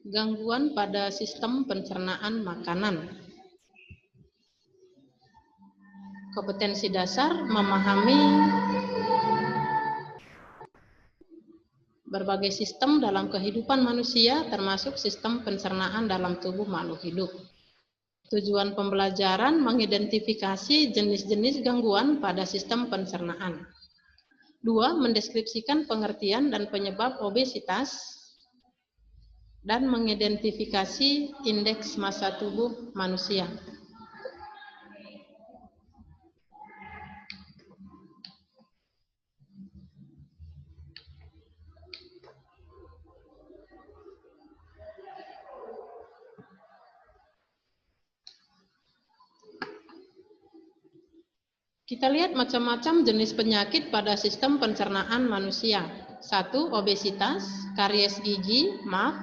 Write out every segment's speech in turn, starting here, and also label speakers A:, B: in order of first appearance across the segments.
A: Gangguan pada sistem pencernaan makanan. Kompetensi dasar memahami berbagai sistem dalam kehidupan manusia, termasuk sistem pencernaan dalam tubuh makhluk hidup. Tujuan pembelajaran mengidentifikasi jenis-jenis gangguan pada sistem pencernaan. 2. Mendeskripsikan pengertian dan penyebab obesitas dan mengidentifikasi indeks massa tubuh manusia. Kita lihat macam-macam jenis penyakit pada sistem pencernaan manusia. 1. Obesitas, karies gigi, MAF,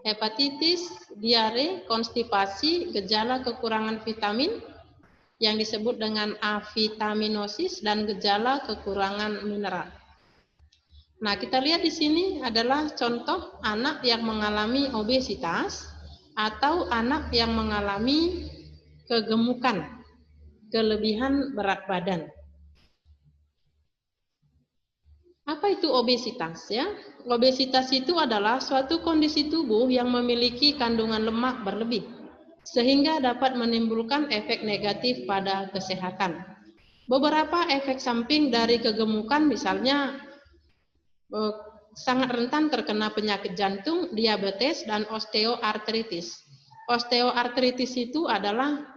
A: hepatitis, diare, konstipasi, gejala kekurangan vitamin yang disebut dengan avitaminosis dan gejala kekurangan mineral. Nah, kita lihat di sini adalah contoh anak yang mengalami obesitas atau anak yang mengalami kegemukan, kelebihan berat badan. Apa itu obesitas ya? Obesitas itu adalah suatu kondisi tubuh yang memiliki kandungan lemak berlebih sehingga dapat menimbulkan efek negatif pada kesehatan. Beberapa efek samping dari kegemukan misalnya sangat rentan terkena penyakit jantung, diabetes, dan osteoartritis. Osteoartritis itu adalah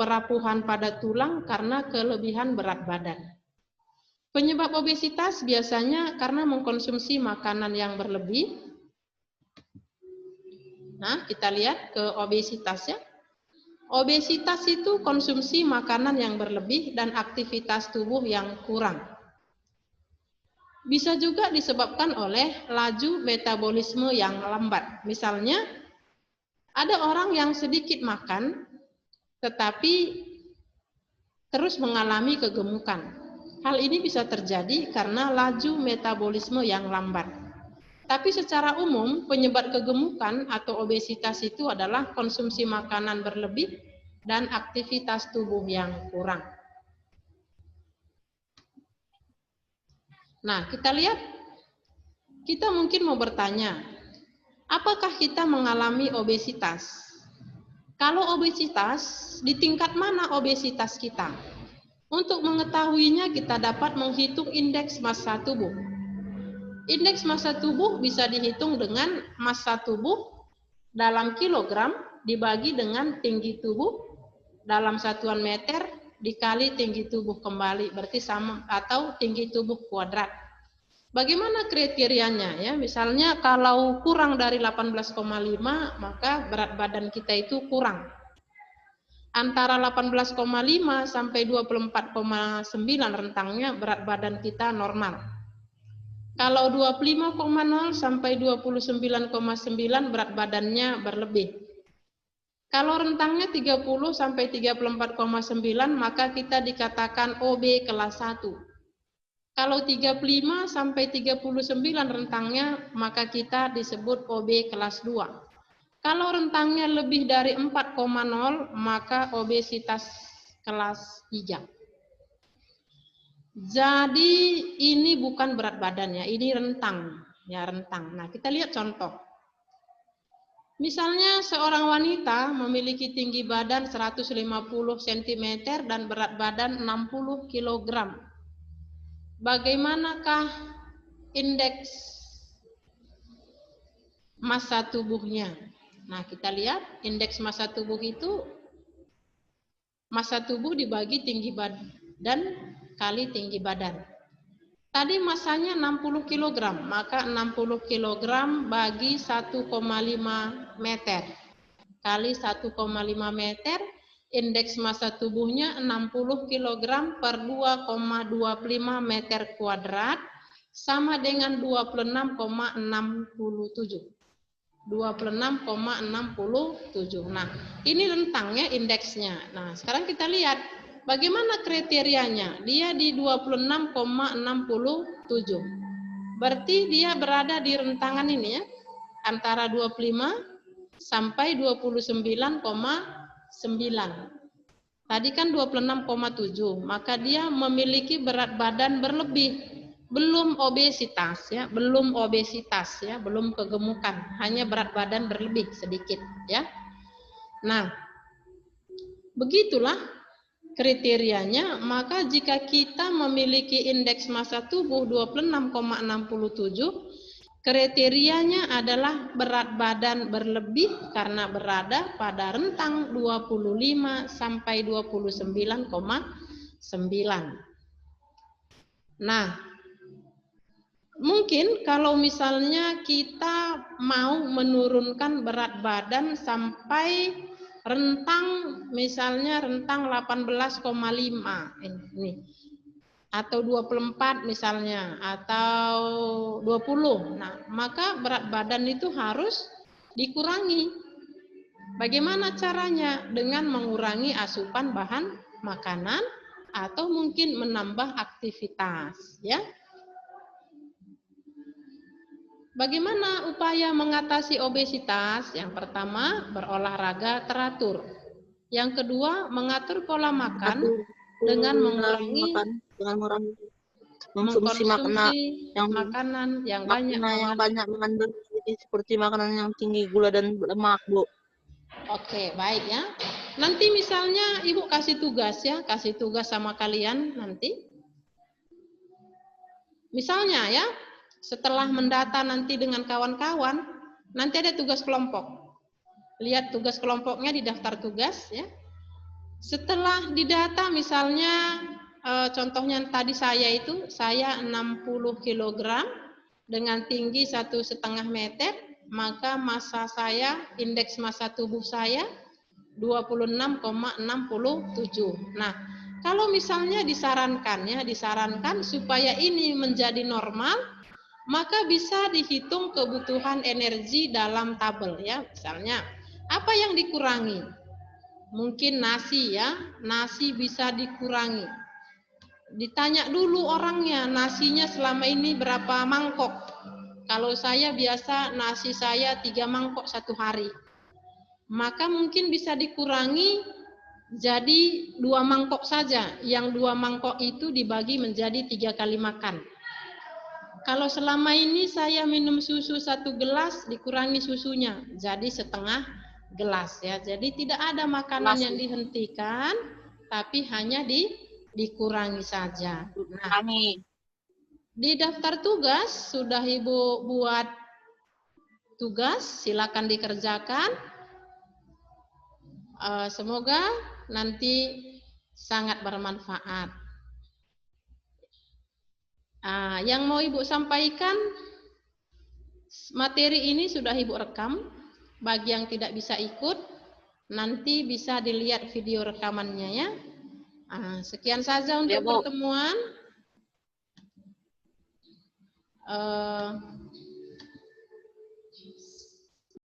A: perapuhan pada tulang karena kelebihan berat badan. Penyebab obesitas biasanya karena mengkonsumsi makanan yang berlebih. Nah, kita lihat ke obesitas ya. Obesitas itu konsumsi makanan yang berlebih dan aktivitas tubuh yang kurang. Bisa juga disebabkan oleh laju metabolisme yang lambat. Misalnya, ada orang yang sedikit makan, tetapi terus mengalami kegemukan. Hal ini bisa terjadi karena laju metabolisme yang lambat. Tapi secara umum, penyebab kegemukan atau obesitas itu adalah konsumsi makanan berlebih dan aktivitas tubuh yang kurang. Nah, kita lihat, kita mungkin mau bertanya, apakah kita mengalami obesitas? Kalau obesitas, di tingkat mana obesitas kita? Untuk mengetahuinya, kita dapat menghitung indeks massa tubuh. Indeks massa tubuh bisa dihitung dengan massa tubuh dalam kilogram dibagi dengan tinggi tubuh dalam satuan meter dikali tinggi tubuh kembali, berarti sama atau tinggi tubuh kuadrat. Bagaimana kriterianya ya? Misalnya kalau kurang dari 18,5 maka berat badan kita itu kurang. Antara 18,5 sampai 24,9 rentangnya berat badan kita normal. Kalau 25,0 sampai 29,9 berat badannya berlebih. Kalau rentangnya 30 sampai 34,9 maka kita dikatakan OB kelas 1. Kalau 35 sampai 39 rentangnya maka kita disebut OB kelas 2. Kalau rentangnya lebih dari 4,0 maka obesitas kelas 3. Jadi ini bukan berat badannya, ini rentang, ya rentang. Nah, kita lihat contoh. Misalnya seorang wanita memiliki tinggi badan 150 cm dan berat badan 60 kg. Bagaimanakah indeks massa tubuhnya? Nah, kita lihat indeks massa tubuh itu massa tubuh dibagi tinggi badan kali tinggi badan. Tadi massanya 60 kg, maka 60 kg bagi 1,5 meter kali 1,5 meter, indeks massa tubuhnya 60 kg per 2,25 meter kuadrat sama dengan 26,67. 26,67. Nah, ini rentangnya indeksnya. Nah, sekarang kita lihat bagaimana kriterianya. Dia di 26,67. Berarti dia berada di rentangan ini ya. antara 25 sampai 29,9. Tadi kan 26,7, maka dia memiliki berat badan berlebih. Belum obesitas ya, belum obesitas ya, belum kegemukan, hanya berat badan berlebih sedikit ya. Nah, begitulah kriterianya. Maka jika kita memiliki indeks massa tubuh 26,67, kriterianya adalah berat badan berlebih karena berada pada rentang 25 sampai 29,9. Nah, mungkin kalau misalnya kita mau menurunkan berat badan sampai rentang, misalnya rentang 18,5 ini, atau 24 misalnya, atau 20. Nah, maka berat badan itu harus dikurangi. Bagaimana caranya? Dengan mengurangi asupan bahan makanan atau mungkin menambah aktivitas, ya. Bagaimana upaya mengatasi obesitas? Yang pertama, berolahraga teratur. Yang kedua, mengatur pola makan dengan mengurangi
B: mengkonsumsi
A: makanan yang banyak
B: mengandung seperti makanan yang tinggi gula dan lemak, Bu.
A: Oke, baik ya. Nanti misalnya Ibu kasih tugas ya, kasih tugas sama kalian nanti. Misalnya ya, setelah mendata nanti dengan kawan-kawan, nanti ada tugas kelompok. Lihat tugas kelompoknya di daftar tugas ya. Setelah didata misalnya contohnya tadi saya 60 kg dengan tinggi 1,5 meter, maka massa saya, indeks massa tubuh saya 26,67. Nah, kalau misalnya disarankan supaya ini menjadi normal, maka bisa dihitung kebutuhan energi dalam tabel ya. Misalnya, apa yang dikurangi? Mungkin nasi ya, nasi bisa dikurangi. Ditanya dulu orangnya, nasinya selama ini berapa mangkok? Kalau saya biasa nasi saya 3 mangkok 1 hari. Maka mungkin bisa dikurangi jadi 2 mangkok saja. Yang 2 mangkok itu dibagi menjadi 3 kali makan. Kalau selama ini saya minum susu 1 gelas, dikurangi susunya jadi setengah gelas ya. Jadi tidak ada makanan yang dihentikan, tapi hanya dikurangi saja. Nah, di daftar tugas sudah Ibu buat tugas, silakan dikerjakan. Semoga nanti sangat bermanfaat. Yang mau Ibu sampaikan, materi ini sudah Ibu rekam. Bagi yang tidak bisa ikut, nanti bisa dilihat video rekamannya ya. Sekian saja untuk pertemuan.